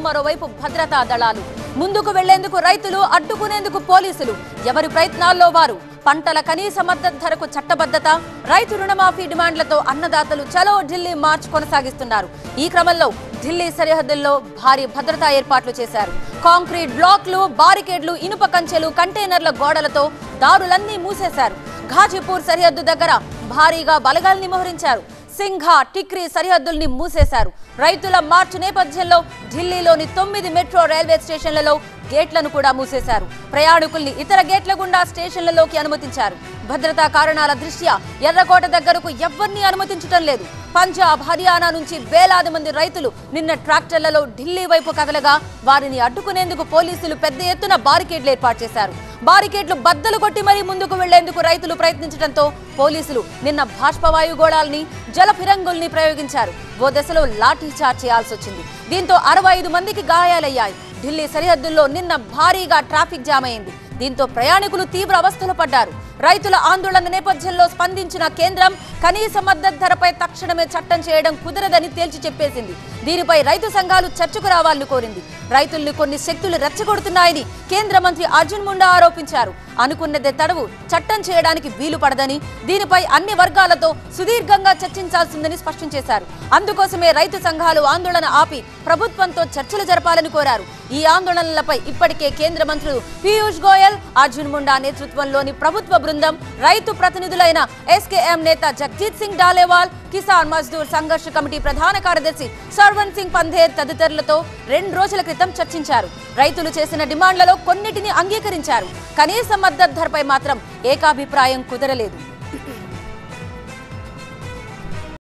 మరోవైపు భద్రతా దళాలు. ముందుకు వెళ్లేందుకు రైతులు, అడ్డుకునేందుకు పోలీసులు. ఎవరి ప్రయత్నాల్లో వారు. పంటల కనీస మద్దతు ధరకు చట్టబద్ధత, రైతు రుణమాఫీ డిమాండ్లతో అన్నదాతలు చలో ఢిల్లీ మార్చ్ కొనసాగిస్తున్నారు. ఈ క్రమంలో ఢిల్లీ సరిహద్దుల్లో భారీ భద్రతా ఏర్పాట్లు చేశారు. కాంక్రీట్ బ్లాక్లు, బారికేడ్లు, ఇనుప కంచెలు, కంటైనర్ల గోడలతో దారులన్నీ మూసేశారు. ఘాజీపూర్ సరిహద్దు దగ్గర భారీగా బలగాల్ని మోహరించారు. సింఘా, టిక్రీ సరిహద్దుల్ని మూసేశారు. రైతుల మార్చు నేపథ్యంలో ఢిల్లీలోని 9 మెట్రో రైల్వే స్టేషన్లలో గేట్లను కూడా మూసేశారు. ప్రయాణికుల్ని ఇతర గేట్ల గుండా స్టేషన్లలోకి అనుమతించారు. భద్రతా కారణాల దృష్ట్యా ఎర్రకోట దగ్గరకు ఎవ్వరినీ అనుమతించడం లేదు. పంజాబ్, హర్యానా నుంచి వేలాది మంది రైతులు నిన్న ట్రాక్టర్లలో ఢిల్లీ వైపు కదలగా వారిని అడ్డుకునేందుకు పోలీసులు పెద్ద ఎత్తున బారికేడ్లు ఏర్పాటు చేశారు. బారికేడ్లు బద్దలు కొట్టి మరీ ముందుకు వెళ్లేందుకు రైతులు ప్రయత్నించడంతో పోలీసులు నిన్న బాష్పవాయు గోళాల్ని, జల ఫిరంగుల్ని ప్రయోగించారు. ఓ దశలో లాఠీ చార్జ్ చేయాల్సి వచ్చింది. దీంతో 65 మందికి గాయాలయ్యాయి. ఢిల్లీ సరిహద్దుల్లో నిన్న భారీగా ట్రాఫిక్ జామ్ అయింది. దీంతో ప్రయాణికులు తీవ్ర అవస్థలు పడ్డారు. రైతుల ఆందోళన నేపథ్యంలో స్పందించిన కేంద్రం కనీస మద్దతు ధరపై తక్షణమే చట్టం చేయడం కుదరదని తేల్చి చెప్పేసింది. దీనిపై రైతు సంఘాలు చర్చకు రావాలని కోరింది. రైతుల్ని కొన్ని శక్తులు రెచ్చగొడుతున్నాయని కేంద్ర మంత్రి అర్జున్ ముండా ఆరోపించారు. అనుకున్నదే తడవు, చట్టం చేయడానికి వీలు పడదని, దీనిపై అన్ని వర్గాలతో సుదీర్ఘంగా చర్చించాల్సిందని స్పష్టం చేశారు. అందుకోసమే రైతు సంఘాలు ఆందోళన ఆపి ప్రభుత్వంతో చర్చలు జరపాలని కోరారు. ఈ ఆందోళనలపై ఇప్పటికే కేంద్ర మంత్రులు పీయూష్ గోయల్, అర్జున్ ముండా నేతృత్వంలోని ప్రభుత్వ బృందం, రైతు ప్రతినిధులైన ఎస్కేఎం నేత జగ్జీత్ సింగ్ డాలేవాల్, కిసాన్ మజ్దూర్ సంఘర్ష్ కమిటీ ప్రధాన కార్యదర్శి సర్వన్ సింగ్ పంధేర్ తదితరులతో 2 రోజుల క్రితం చర్చించారు. రైతులు చేసిన డిమాండ్లలో కొన్నిటిని అంగీకరించారు. కనీస మద్దతు ధరపై మాత్రం ఏకాభిప్రాయం కుదరలేదు.